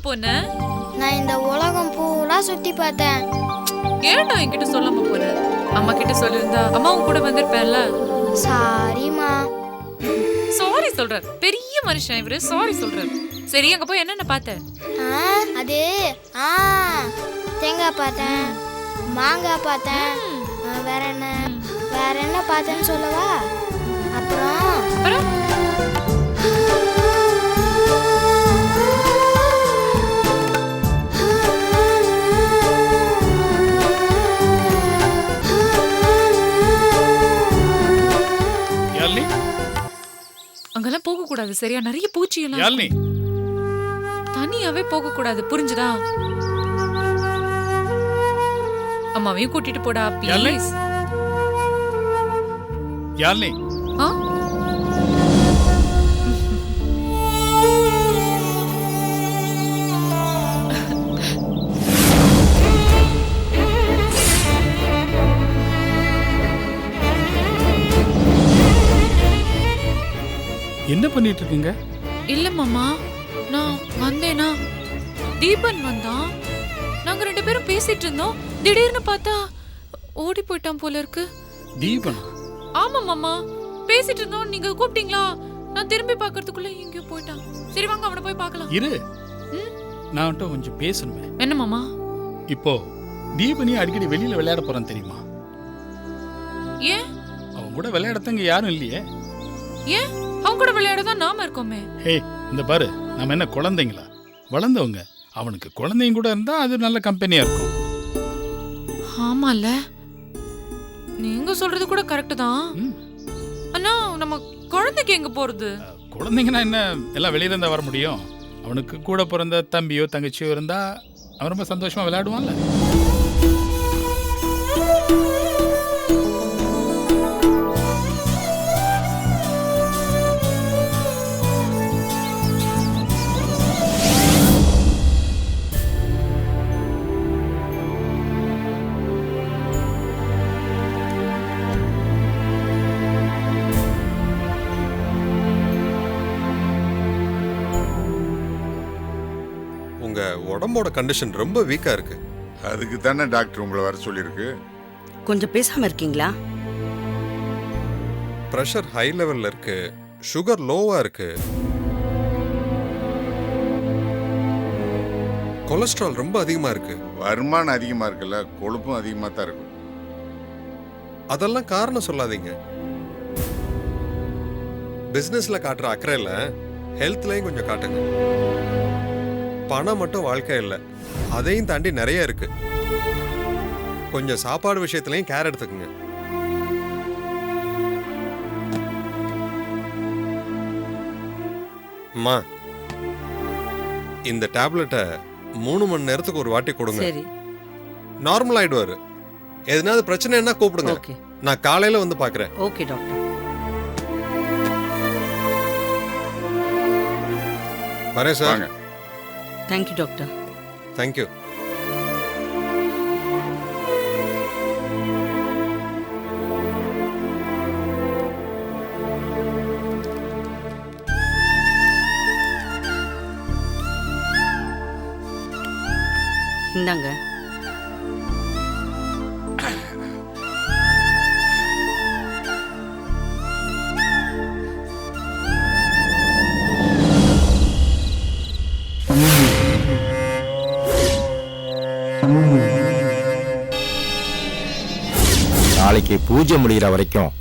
போன? நான் இந்த உலகம் பூரா சுத்தி பார்த்தேன். ஏன்டா என்கிட்ட சொல்லாம போற? அம்மா கிட்ட சொல்லிருந்தா அம்மாவும் கூட வந்திருப்பேன்ல. சாரிமா. சாரி சொல்றார். பெரிய மனுஷன் இவரு, சாரி சொல்றார். சரி, அங்க போய் என்னென்ன பார்த்த? அது தேங்காய் பார்த்தேன், மாங்காய் பார்த்தேன். வேற என்ன பார்த்தேன்னு சொல்லவா? அப்புறம் அங்கெல்லாம் போக கூடாது, சரியா? நிறைய பூச்சி எல்லாம். தனியாவே போக கூடாது, புரிஞ்சுதா? அம்மாவையும் கூட்டிட்டு போடா ப்ளீஸ். யாழ்னி, என்ன பண்ணிட்டு இருக்கீங்க? இல்ல மாமா, நான் வந்தேனா தீபன் வந்தான். நாங்க 2 பேரும் பேசிட்டு இருந்தோம். திடீர்னு பார்த்தா ஓடி போயிட்டான் போல இருக்கு. தீபன்? ஆமா மாமா, பேசிட்டு இருந்தோம். நீங்க கூப்பிட்டீங்களா? நான் திரும்பி பார்க்கிறதுக்குள்ள எங்கேயோ போயிட்டான். சரி வாங்க, அவனை போய் பார்க்கலாம். இரு, நான் அவன்கிட்ட கொஞ்சம் பேசணுமே. என்ன மாமா? இப்போ தீபனி அடிக்கடி வெளியில விளையாட போறான் தெரியுமா? ஏன்? அவன் கூட விளையாடத்தங்க யாரும் இல்லையே. ஏன்? அவன் கூட விளையாடதான் நாம இருக்கோமே. ஹே, இந்த பாரு, நம்ம என்ன குழந்தைங்களா? வளர்ந்தவங்க. அவனுக்கு குழந்தைங்க கூட இருந்தா அது நல்ல கம்பெனியா இருக்கும். ஆமால, நீங்க சொல்றது கூட கரெக்ட் தான். அண்ணா, நம்ம குழந்தைக்கு எங்க போறது? குழந்தைங்கன்னா என்ன, எல்லாம் வெளியில இருந்தா வர முடியும்? அவனுக்கு கூட பிறந்த தம்பியோ தங்கச்சியோ இருந்தா அவன் ரொம்ப சந்தோஷமா விளையாடுவான்ல. உடம்போட கண்டிஷன் ரொம்ப வீக்கா இருக்கு. அதுக்கு தானே டாக்டர் உங்களை வர சொல்லியிருக்கு. கொஞ்சம் பேசாம இருக்கீங்களா? பிரஷர் ஹை லெவல்ல இருக்கு, சுகர் லோவா இருக்கு, கொலஸ்ட்ரால் ரொம்ப அதிகமா இருக்கு. வருமானம் அதிகமா இருக்குல்ல, கொழுப்பும் அதிகமா தான் இருக்கும். அதெல்லாம் காரணம் சொல்லாதீங்க. பிசினஸ்ல காட்டுற அக்கறையில ஹெல்த்லயும் கொஞ்சம் காட்டுங்க. பணம் மட்டும் வாழ்க்கை இல்லை, அதையும் தாண்டி நிறைய இருக்கு. கொஞ்சம் சாப்பாடு விஷயத்துலயும் கேர் எடுத்துக்குங்க. அம்மா, இந்த டேப்லெட்டை 3 மணி நேரத்துக்கு ஒரு வாட்டி கொடுங்க. சரி, நார்மல் ஆயிடுவாரு. எதனாவது பிரச்சனை என்ன கூப்பிடுங்க. ஓகே, நான் காலையில வந்து பாக்குறேன். Okay doctor. வரேன் சார். Thank you doctor. தேங்க்யூ. இந்தாங்க. நாளைக்கு பூஜை முடிகிற வரைக்கும்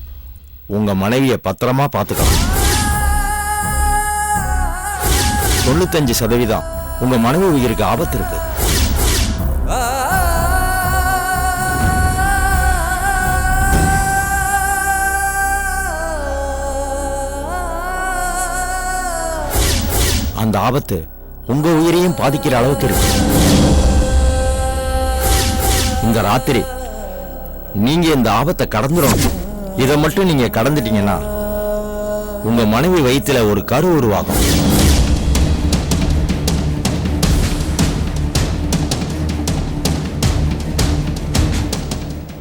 உங்க மனைவியை பத்திரமா பார்த்துக்கலாம். 95% உங்க மனைவி உயிருக்கு ஆபத்து இருக்கு. அந்த ஆபத்து உங்க உயிரையும் பாதிக்கிற அளவுக்கு இருக்கு. இந்த ராத்திரி நீங்க இந்த ஆபத்தை கடந்துடணும். இதை மட்டும் நீங்க கடந்துட்டீங்கன்னா உங்க மனைவி வயித்துல ஒரு கரு உருவாகும்.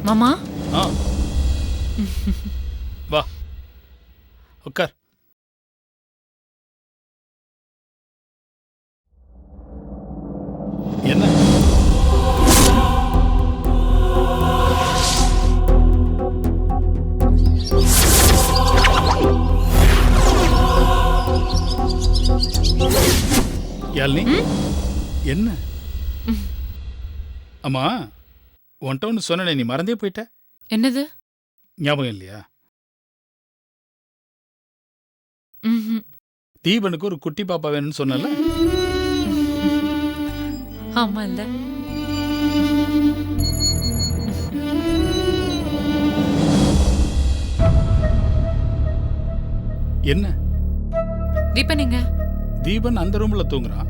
மாமா, வா உட்கார். யாழினி என்ன அம்மா உன்ட்ட ஒன்று சொன்னேனே, நீ மறந்தே போயிட்ட. என்னது? ஞாபகம் இல்லையா? ம்ஹும். தீபனுக்கு ஒரு குட்டி பாப்பா வேணும்னு சொன்னல. ஆமா இல்ல. என்ன? தீபன் எங்க? தீபன் அந்த ரூம்ல தூங்குறான்.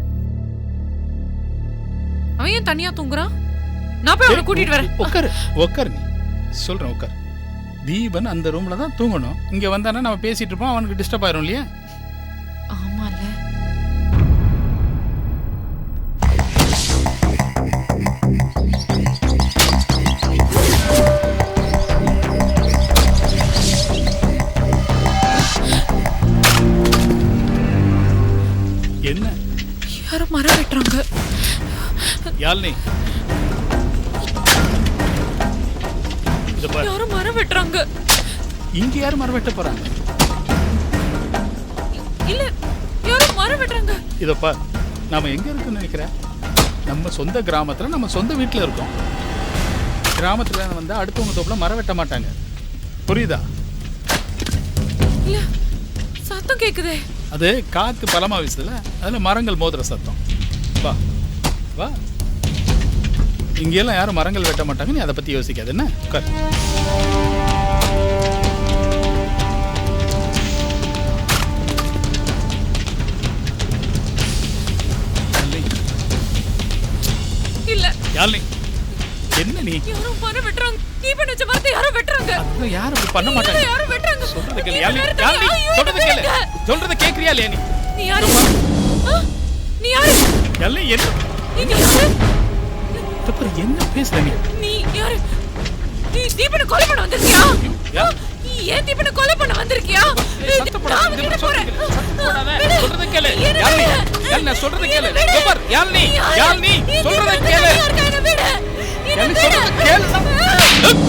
அவன் ஏன் தனியா தூங்குறான்? நான் போய் அவனை கூட்டிட்டு வரேன். உட்காரு உட்காரு, நீ சொல்றேன் உட்காரு. தீபன் அந்த ரூம்ல தான் தூங்கணும். இங்க வந்தானா நம்ம பேசிட்டு இருப்போம், அவனுக்கு டிஸ்டர்ப் ஆயிரும் இல்லையா? ஆமா இல்ல. என்ன? யாரும் மரம் வெட்டுறாங்க. யாழினி, இத பாரு. யாரும் மரம் வெட்டுறாங்க. இங்க யாரும் மரம் வெட்ட போறாங்க? இல்ல, யாரும் மரம் வெட்டுறாங்க. இத பாரு, நாம எங்க இருக்குன்னு நினைக்கிற? நம்ம சொந்த கிராமத்துல, நம்ம சொந்த வீட்டுல இருக்கோம். கிராமத்துல வந்தா அடுத்தவங்க தோப்புல மரம் வெட்ட மாட்டாங்க, புரியுதா? இல்ல, சத்தம் கேக்குதே. அது காத்து பலமா வீசுதுல, அதுல மரங்கள் மோதுற சத்தம். வா வா, இங்கெல்லாம் யாரும் மரங்கள் வெட்ட மாட்டாங்க, நீ அதை பத்தி யோசிக்காது. என்ன உட்கார். இல்ல யாழினி, என்ன நீ? யாரும் மரம் வெட்டுறாங்க. தீபன் வச்ச மரத்தை யாரும் வெட்டுறாங்க. அதெல்லாம் யாரும் அப்படி பண்ண மாட்டாங்க. யாரும் வெட்டுறாங்க. சொல்றத கேளு யாழினி. யாழினி, சொல்றத கேளு. சொல்றத கேக்குறியா இல்லையா நீ? நீ யாரு? ஆ? நீ யாரு? யாழினி, என்ன? நீங்க யாரு? தப்பு, என்ன பேசுற நீ? நீ யாரு? நீ தீபனை கொலை பண்ண வந்திருக்கியா? யா? நீ ஏன் தீபனை கொலை பண்ண வந்திருக்கியா? சத்தம் போடாத. நான் உன்கிட்ட போறேன். சொல்றத கேளு என்ன யாழினி. விடு? யாழினி, நான் சொல்றத கேளு. என்ன விடு? பார் யாழினி, நீ யாரு? யாழினி, நீ சொல்றத தீபனை கேளு. தனியா இருக்க, என்னை விடு. என்னை யாழினி, விடு. சொல்றத கேளு.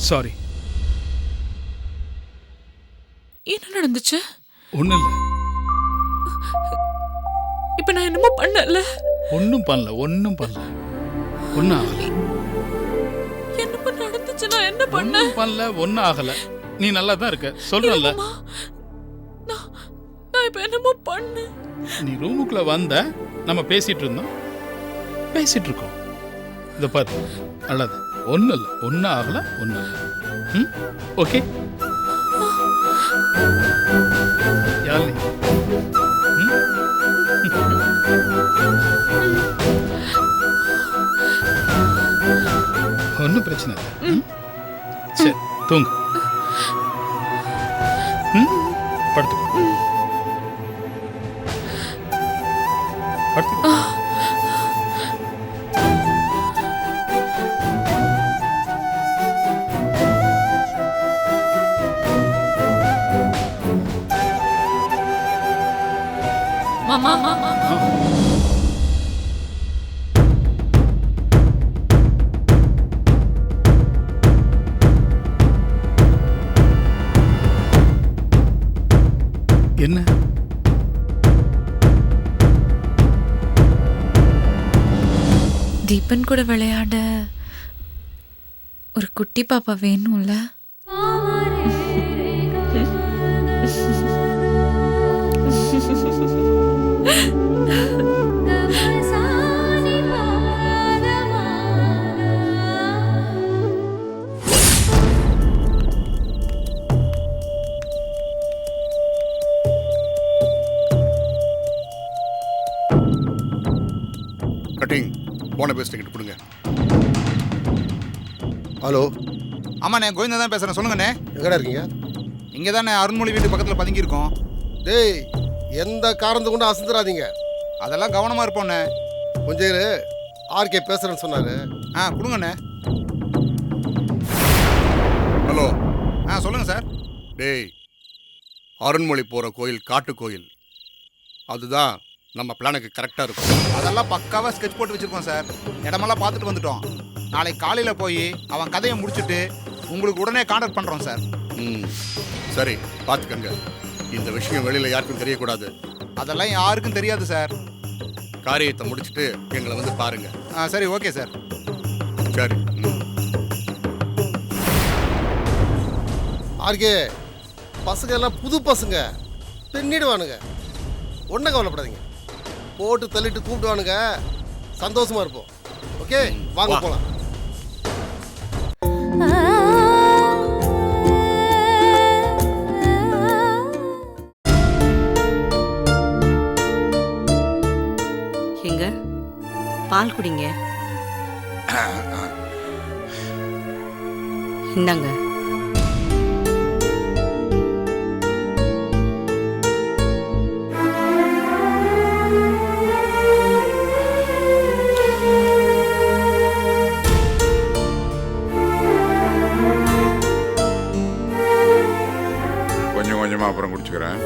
சாரி. என்ன நடந்துச்சு? ஒண்ணும் இல்ல, இப்ப நான் என்னமோ பண்ணல. ஒண்ணும் பண்ணல, ஒண்ணும் பண்ணல, ஒண்ணும் ஆகல. என்னமோ நடந்துச்சு. நான் என்ன பண்ணேன்? ஒண்ணும் பண்ணல, ஒண்ணும் ஆகல. நீ நல்லா தான் இருக்க, சொல்றல. இல்லம்மா, நான் இப்ப என்னமோ பண்ணேன். நீ ரூமுக்குள்ள வந்த, நம்ம பேசிட்டு இருந்தோம், பேசிட்டு இருக்கோம். இத பாரு, அல்லாத ஒண்ணும் இல்ல, ஒண்ணும் ஆகல, ஒண்ணும் இல்ல. ஓகே யாழினி. ஒன்றும் பிரச்சனை இல்லை. சரி, தூங்கு. படுத்துக்கோ, படுத்துக்கோ. மாமா, மாமா, என்ன? தீபன் கூட விளையாட ஒரு குட்டி பாப்பா வேணும்ல? கட்டிங் போன பேஸ்ட் கிட்ட கொடுங்க. ஹலோ, ஆமாண்ணே, கோவிந்தா தான் பேசுகிறேன். சொல்லுங்கண்ணே. எங்கடா இருக்கீங்க? இங்கே தானே அருண்மொழி வீட்டு பக்கத்தில் பதுங்கியிருக்கோம். டேய், எந்த காரணத்தை கொண்டு அசந்துடாதீங்க. அதெல்லாம் கவனமாக இருப்போண்ணே. கொஞ்சம் இரு, ஆர்கே பேசுகிறேன்னு சொன்னார். கொடுங்கண்ணே. ஹலோ. சொல்லுங்கள் சார். டேய், அருண்மொழி போகிற கோயில் காட்டு கோயில். அதுதான் நம்ம பிளானுக்கு கரெக்டாக இருக்கும். அதெல்லாம் பக்காவாக ஸ்கெட்ச் போட்டு வச்சிருக்கோம் சார். இடமெல்லாம் பார்த்துட்டு வந்துட்டோம். நாளைக்கு காலையில் போய் அவன் கதையை முடிச்சுட்டு உங்களுக்கு உடனே கான்டாக்ட் பண்ணுறோம் சார். சரி, பார்த்துக்கங்க. இந்த விஷயம் வெளியில் யாருக்கும் தெரியக்கூடாது. அதெல்லாம் யாருக்கும் தெரியாது சார். காரியத்தை முடிச்சுட்டு எங்களை வந்து பாருங்க. சரி, ஓகே சார். சரி. ஆர்கே, பசங்க எல்லாம் புது பசங்க, பின்னிடுவானுங்க. ஒன்றும் கவலைப்படாதீங்க. போட்டு தள்ளிட்டு கூப்பிடுவானுங்க. சந்தோஷமா இருப்போம். ஓகே, வாங்க போகலாம். எங்க பால் குடிங்க. இந்தாங்க. கொஞ்சம் கொஞ்சமாக அப்புறம் குடிச்சுக்கிறேன்.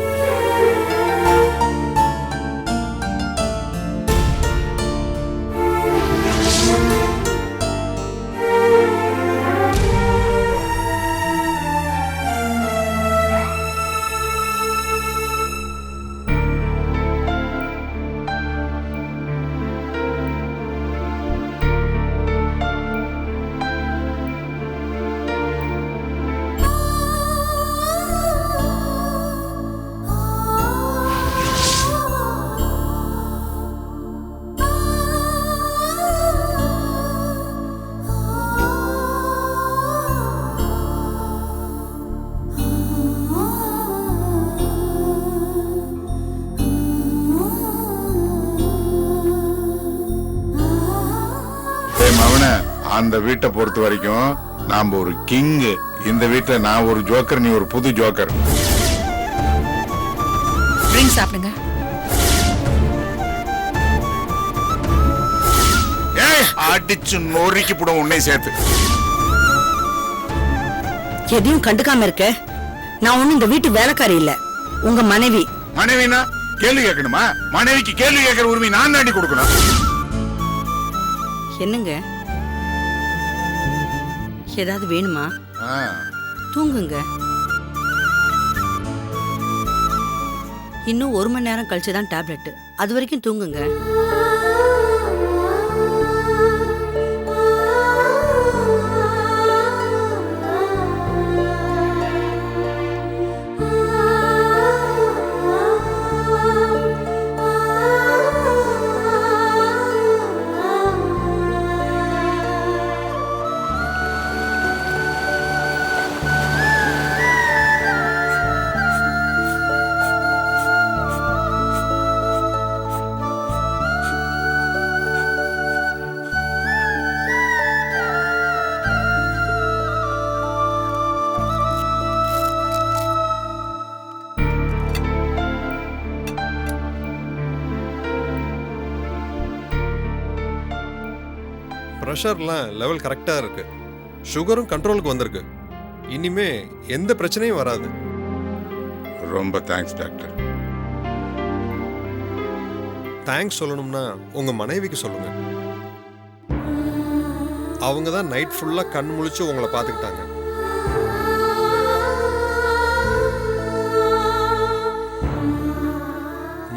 அந்த வீட்டை பொறுத்த வரைக்கும் நாம ஒரு கிங். இந்த வீட்டுல நான் ஒரு ஜோக்கர், நீ ஒரு புது ஜோக்கர். சாப்பிடுங்க. அடிச்சு நொறுக்கி போடும் உன்னை சேர்த்து. எதையும் கண்டுக்காம இருக்க. நான் ஒண்ணு இந்த வீட்டு வேலைக்காரி இல்ல, உங்க மனைவி. மனைவினா கேள்வி கேட்கணுமா? மனைவிக்கு கேள்வி கேட்கிற உரிமை நான் தாண்டி கொடுக்கணும். என்னங்க, ஏதாவது வேணுமா? தூங்குங்க. இன்னும் 1 மணி நேரம் கழிச்சுதான் டேப்லெட். அது வரைக்கும் தூங்குங்க. ப்ரெஷர்லாம் லெவல் கரெக்டாக இருக்கு. சுகரும் கண்ட்ரோலுக்கு வந்திருக்கு. இனிமே எந்த பிரச்சனையும் வராது. ரொம்ப தேங்க்ஸ் டாக்டர். தேங்க்ஸ் சொல்லணும்னா உங்க மனைவிக்கு சொல்லுங்க. அவங்க தான் நைட் ஃபுல்லாக கண் முழிச்சு உங்களை பார்த்துக்கிட்டாங்க.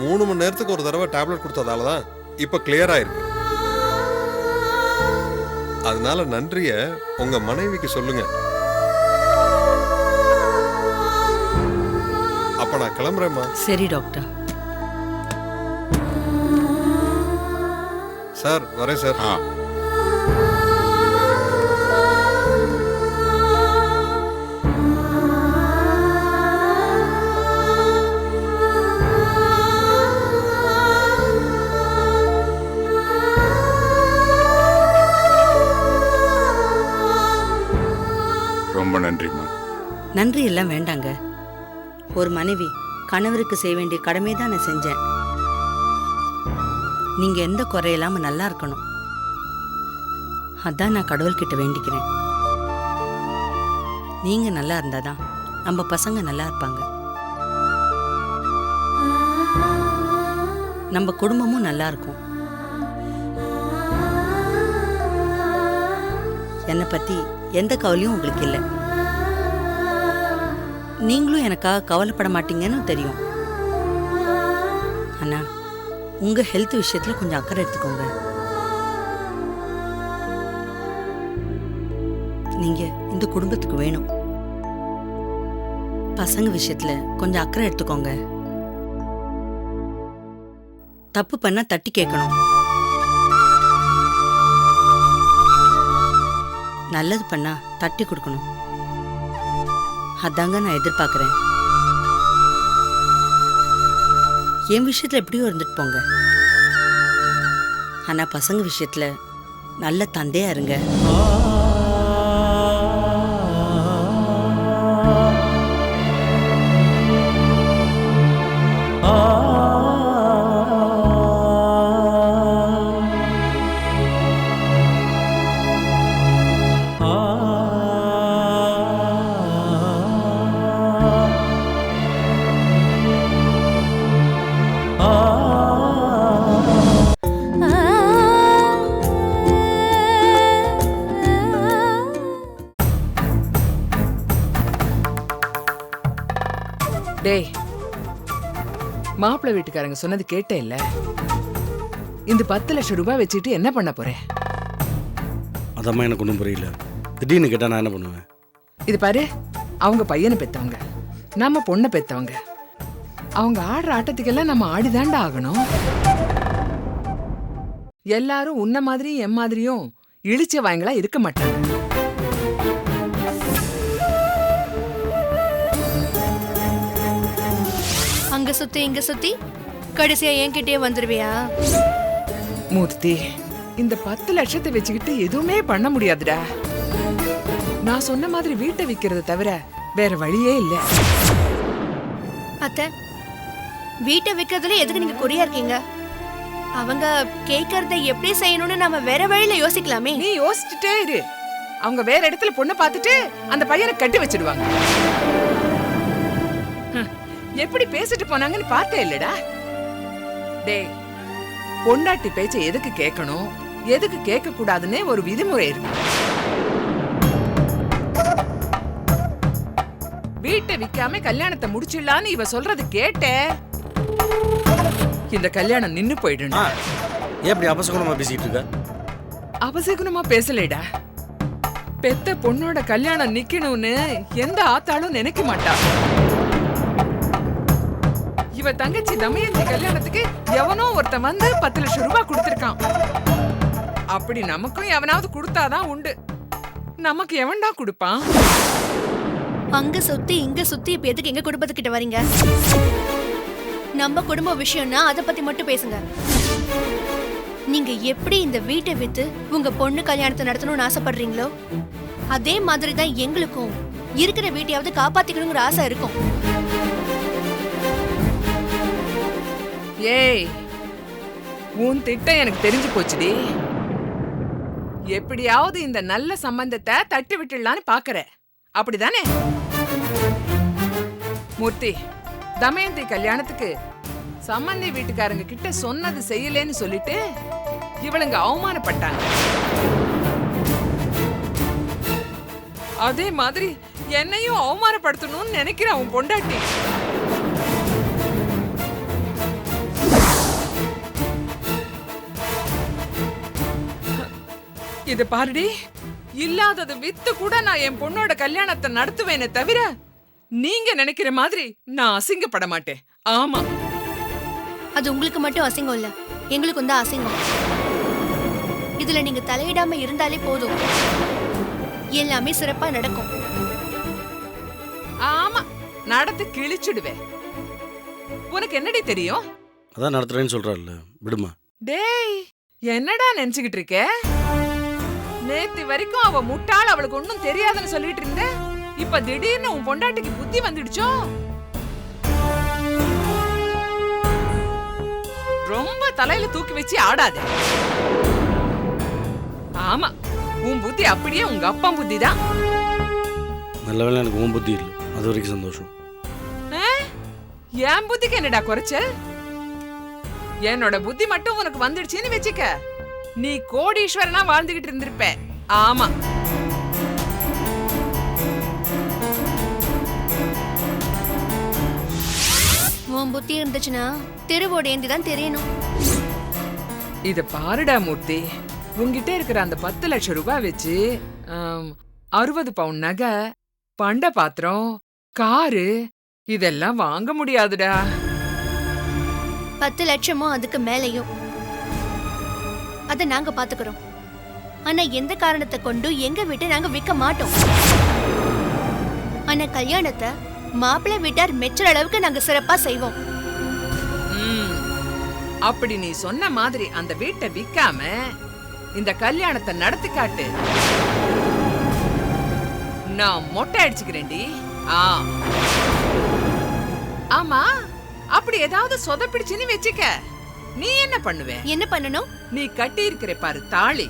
மூணு மணி நேரத்துக்கு ஒரு தடவை டேப்லெட் கொடுத்ததால தான் இப்போ கிளியர் ஆயிருக்கு. அதனால நன்றிய உங்க மனைவிக்கு சொல்லுங்க. அப்ப நான் கிளம்புறேம்மா. சரி டாக்டர். சார் வரேன் சார். ரொம்ப நன்றிம்மா. நன்றி எல்லாம் வேண்டாங்க. ஒரு மனைவி கணவருக்கு செய்ய வேண்டிய கடமை தான் நான் செஞ்சேன். நீங்க எந்த குறையில்லாம நல்லா இருக்கணும். அதான் நான் கடவுள்கிட்ட வேண்டிக்கிறேன். நீங்க நல்லா இருந்தாதான் நம்ம பசங்க நல்லா இருப்பாங்க. நம்ம குடும்பமும் நல்லா இருக்கும். என்னை பத்தி எந்த கவலையும் உங்களுக்கு இல்லை. நீங்களும் எனக்காக கவலைப்பட மாட்டீங்கன்னு தெரியும். அண்ணா, உங்க ஹெல்த் விஷயத்துல கொஞ்சம் அக்கறை எடுத்துக்கோங்க. நீங்க இந்த குடும்பத்துக்கு வேணும். பசங்க விஷயத்துல கொஞ்சம் அக்கறை எடுத்துக்கோங்க. தப்பு பண்ணா தட்டி கேட்கணும். நல்லது பண்ணா தட்டி கொடுக்கணும். அதாங்க நான் எதிர்பார்க்கிறேன். என் விஷயத்துல எப்படியோ இருந்துட்டு போங்க. ஆனா பசங்க விஷயத்துல நல்ல தந்தையா இருங்க. டேய், மாப்பிள்ளை வீட்டுக்காரங்க சொன்னது கேட்டே இல்ல. இந்த 10 லட்சம் ரூபாய் வச்சுட்டு என்ன பண்ண போறேன்? அதம்மா எனக்கு ஒன்றும் புரியல. திடீர்னு கேட்டா நான் என்ன பண்ணுவேன்? இது பாரு, அவங்க பையனை பெத்தவங்க, நம்ம பொண்ணை பெத்தவங்க. அவங்க ஆடுற ஆட்டத்துக்கெல்லாம் நம்ம ஆடிதாண்டா ஆகணும். எல்லாரும் உன்ன மாதிரியும் என் மாதிரியும் இழிச்ச வாய்ங்களா இருக்க மாட்டாங்க. அங்க சுத்தி இங்க சுத்தி கடைசியா என்கிட்டயே வந்துருவியா? மூர்த்தி, இந்த 10 லட்சத்தை வச்சுக்கிட்டு எதுவுமே பண்ண முடியாதுடா. நான் சொன்ன மாதிரி வீட்டை விக்கிறத தவிர வேற வழியே இல்ல. அத்தை, வீட்டை விக்கிறதுல எதுக்கு நீங்க குறியா இருக்கீங்க? அவங்க கேட்கறத எப்படி செய்யணும்னு நாம வேற வழியில யோசிக்கலாமே. நீ யோசிச்சுட்டே இரு. அவங்க வேற இடத்துல பொண்ணை பார்த்துட்டு அந்த பையனை கட்டி வச்சிடுவாங்க. எப்படி பேசிட்டு போனாங்கன்னு பார்த்தே இல்லடா. டேய், பொண்டாட்டி பேச்ச எதுக்கு கேட்கணும், எதுக்கு கேட்க கூடாதுன்னு ஒரு விதிமுறை இருக்கு. வீட்டை விக்காம கல்யாணத்தை முடிச்சிடலான்னு இவ சொல்றது கேட்டே இந்த கல்யாணம் நின்னு போயிடும். எப்படி அபசகுணமா பேசிட்டு இருக்க? அபசகுணமா பேசலடா. பெத்த பொண்ணோட கல்யாணம் நிக்கணும்னு எந்த ஆத்தாலும் நினைக்க மாட்டா. இவ தங்கச்சி தமயந்தி கல்யாணத்துக்கு எவனோ ஒருத்தன் வந்து 10 லட்சம் ரூபாய் கொடுத்திருக்கான். அப்படி நமக்கும் எவனாவது கொடுத்தாதான் உண்டு. நமக்கு எவன்டா கொடுப்பான்? அங்க சுத்தி இங்க சுத்தி இப்ப எதுக்கு எங்க குடும்பத்துக்கிட்ட வரீங்க? நம்ம குடும்ப விஷயம்னா அதை பத்தி மட்டும் பேசுங்க. நீங்க எப்படி இந்த வீட்டை வித்து உங்க பொண்ணு கல்யாணத்தை நடத்தணும்னு ஆசைப்படுறீங்களோ அதே மாதிரிதான் எங்களுக்கும் இருக்கிற வீட்டையாவது காப்பாத்திக்கணுங்கிற ஆசை இருக்கும். ஏய், உன் திட்டம் எனக்கு தெரிஞ்சு போச்சுடி. எப்படியாவது இந்த நல்ல சம்பந்தத்தை தட்டி விட்டுடலான்னு பாக்குற, அப்படிதானே? மூர்த்தி, தமயந்தி கல்யாணத்துக்கு சம்பந்தி வீட்டுக்காரங்க கிட்ட சொன்னது செய்யலேன்னு சொல்லிட்டு இவளுங்க அவமானப்பட்டாங்க. அதே மாதிரி என்னையும் அவமானப்படுத்தணும்னு நினைக்கிற அவன் பொண்டாட்டி. இது பாருடி, இல்லாதது வித்து கூட நான் என் பொண்ணோட கல்யாணத்தை நடத்துவேனே தவிர நீங்க நினைக்கிற மாதிரி நான் அசிங்கப்பட மாட்டேன். ஆமா, அது உங்களுக்கு மட்டும் அசிங்கம் இல்ல, எங்களுக்கும் தான் அசிங்கம். இதுல நீங்க தலையிடாம இருந்தாலே போதும், எல்லாமே சிறப்பா நடக்கும். ஆமா, நடந்து கிழிச்சிடுவேன். உனக்கு என்னடி தெரியும்? அதான் நடத்துறேன்னு சொல்றாருல்ல, விடுமா. டேய், என்னடா நினைச்சுக்கிட்டு இருக்க? நேத்து வரைக்கும் அவ முட்டாள், அவளுக்கு ஒன்னும் தெரியாதுன்னு சொல்லிட்டு இருந்த. இப்ப திடீர்னு உன் பொண்டாட்டிக்கு புத்தி வந்துடுச்சோ? ரொம்ப தலையில தூக்கி வச்சு ஆடாத. ஆமா, உன் புத்தி அப்படியே உங்க அப்பா புத்தி தான். நல்ல வேளை எனக்கு உன் புத்தி இல்லை, அது வரைக்கும் சந்தோஷம். என் புத்திக்கு என்னடா குறைச்ச? என்னோட புத்தி மட்டும் உனக்கு வந்துடுச்சுன்னு வச்சுக்க, நீ கோடீஸ்வரனா வாழ்ந்துகிட்டு இருந்திருப்ப. ஆமா, உன் புத்தி இருந்துச்சுன்னா தெருவோட ஏந்தி தான் தெரியணும். இத பாருடா மூர்த்தி, உன்கிட்ட இருக்கிற அந்த 10 லட்சம் ரூபாய் வச்சு 60 பவுன் நகை, பண்ட பாத்திரம், காரு இதெல்லாம் வாங்க முடியாதுடா. 10 லட்சமும் அதுக்கு மேலையும் அத நாங்க பாத்துக்கிறோம். ஆனா எந்த காரணத்தை கொண்டு எங்க வீட்டை நாங்க விற்க மாட்டோம். ஆனா கல்யாணத்தை மாப்பிள்ளை வீட்டார் மெச்சுற அளவுக்கு நாங்க சிறப்பா செய்வோம். அப்படி நீ சொன்ன மாதிரி அந்த வீட்டை விக்காம இந்த கல்யாணத்தை நடத்தி காட்டு. நான் மொட்டை அடிச்சுக்கிறேன்டி. ஆமா, அப்படி ஏதாவது சொதப்பிடுச்சுன்னு வச்சுக்க, நீ என்ன பண்ணுவ? என்ன பண்ணணும்? நீ கட்டி இருக்கிற பாரு தாலி,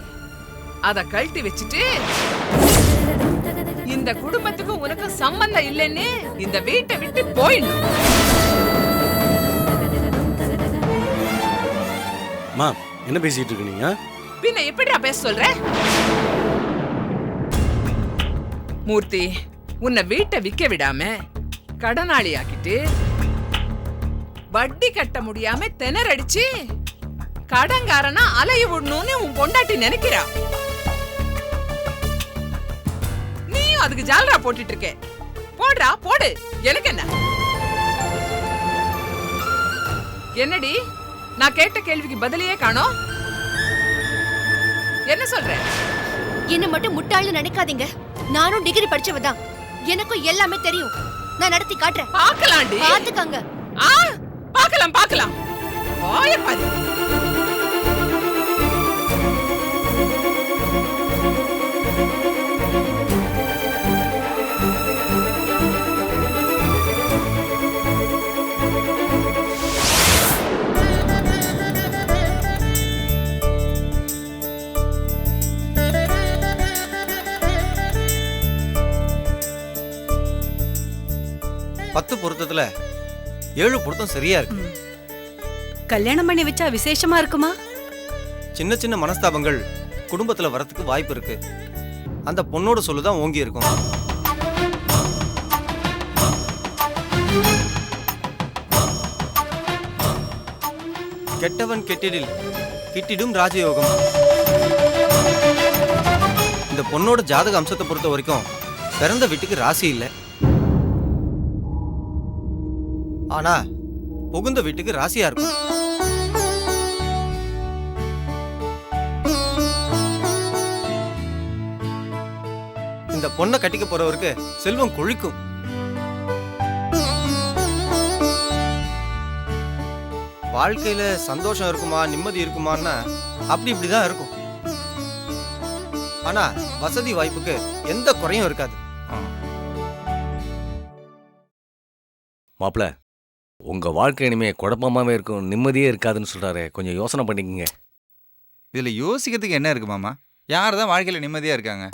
அத கழட்டி வச்சுட்டு இந்த குடும்பத்துக்கு உனக்கு சம்பந்தம் இல்லைன்னு இந்த வீட்டை விட்டு போயிடணும். மா, என்ன பேசிட்டு இருக்க நீங்க? பின்ன எப்படிடா பேச சொல்ற? மூர்த்தி, உன்னை வீட்டை விக்க விடாம கடனாளி ஆக்கிட்டு வட்டி கட்ட முடியாம திணறடிச்சு கடங்காரனா அலைய விடணும்னு உன் பொண்டாட்டி நினைக்கிறா. நீயும் அதுக்கு ஜாலரா போட்டுட்டு இருக்க. போடுறா போடு, எனக்கு என்ன? என்னடி, நான் கேட்ட கேள்விக்கு பதிலையே காணோம். என்ன சொல்ற? என்ன மட்டும் முட்டாள்னு நினைக்காதீங்க. நானும் டிகிரி படிச்சவதான், எனக்கும் எல்லாமே தெரியும். நான் நடத்தி காட்டுறேன். பார்க்கலாம்டி. பாத்துக்கங்க. பார்க்கலாம் பார்க்கலாம். வாய பாரு. பத்து பொருத்தத்துல 7 பொருத்தம் சரியா இருக்கு. கல்யாணம் பண்ணி வச்சா விசேஷமா இருக்குமா? சின்ன சின்ன மனஸ்தாபங்கள் குடும்பத்துல வரத்துக்கு வாய்ப்பு இருக்கு. அந்த பொண்ணோட சொல்லுதான் ஓங்கி இருக்கும். கெட்டவன் கெட்டிடில் கிட்டிடும் ராஜயோகம். இந்த பொண்ணோட ஜாதக அம்சத்தை பொறுத்த வரைக்கும் பிறந்த வீட்டுக்கு ராசி இல்லை. ஆனா புகுந்த வீட்டுக்கு ராசியா இருக்கும். இந்த பொண்ணை கட்டிக்க போறவருக்கு செல்வம் கொழிக்கும். வாழ்க்கையில சந்தோஷம் இருக்குமா, நிம்மதி இருக்குமான்னா அப்படி இப்படிதான் இருக்கும். ஆனா வசதி வாய்ப்புக்கு எந்த குறையும் இருக்காது. மாப்பிள்ள, உங்க வாழ்க்கை இனிமே குழப்பமாவே இருக்கும், நிம்மதியே இருக்காதுன்னு சொல்றாரு. கொஞ்சம் யோசனை பண்ணிக்கங்க. இதுல யோசிக்கிறதுக்கு என்ன இருக்கு மாமா? யார் தான் வாழ்க்கையில நிம்மதியா இருக்காங்க?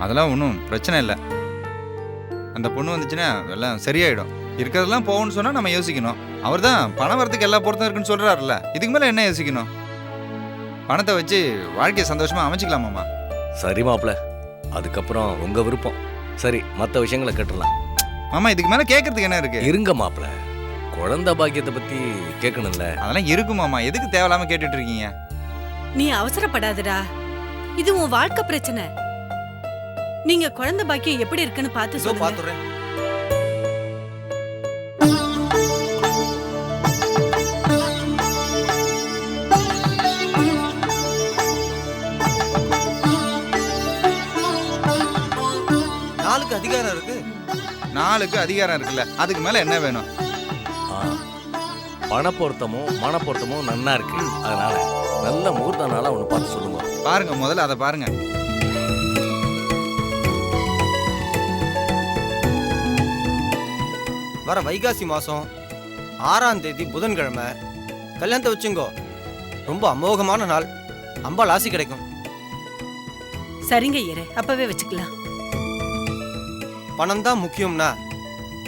அதெல்லாம் ஒன்றும் பிரச்சனை இல்லை. அந்த பொண்ணு வந்துச்சுன்னா எல்லாம் சரியாயிடும். இருக்கிறதெல்லாம் போகணும்னு சொன்னா நம்ம யோசிக்கணும். அவர் தான் பணம் வரத்துக்கு எல்லா பொருத்தம் இருக்குன்னு சொல்றாருல்ல, இதுக்கு மேல என்ன யோசிக்கணும்? பணத்தை வச்சு வாழ்க்கையை சந்தோஷமா அமைச்சிக்கலாமாமா? சரி மாப்பிள்ள, அதுக்கப்புறம் உங்க விருப்பம். சரி, மற்ற விஷயங்களை கேட்டுடலாம். மாமா, இதுக்கு மேல கேட்கறதுக்கு என்ன இருக்கு? இருங்க மாப்பிள்ள, குழந்தை பாக்கியத்தை பத்தி கேட்கணும்ல. அதெல்லாம் இருக்கும் மாமா, எதுக்கு தேவையில்லாம கேட்டுட்டு இருக்கீங்க? நீ அவசரப்படாதடா, இது உன் வாழ்க்கை பிரச்சனை. நீங்க குழந்தை பாக்கியம் எப்படி இருக்குன்னு பார்த்து சொல்லுங்க. பாத்துறேன். அதிகாரம் இருக்கு. 4க்கு அதிகாரம் இருக்குல்ல, அதுக்கு மேல என்ன வேணும்? பண பொருத்தமும் மன பொருத்தமும் நன்னா இருக்கு. அதனால நல்ல முகூர்த்த நாளா ஒண்ணு பார்த்து சொல்லுங்க. பாருங்க, முதல்ல அதை பாருங்க. வர வைகாசி மாசம் 6ஆம் தேதி புதன்கிழமை கல்யாணத்தை வச்சுங்கோ. ரொம்ப அமோகமான நாள். அம்பாள் ஆசி கிடைக்கும். சரிங்க ஐயரே, அப்பவே வச்சுக்கலாம். பணம் தான் முக்கியம்னா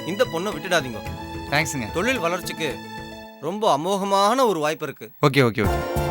இந்த பொண்ணை விட்டுடாதீங்க. தேங்க்ஸுங்க. தொழில் வளர்ச்சிக்கு ரொம்ப அமோகமான ஒரு வாய்ப்பு இருக்கு. Okay okay okay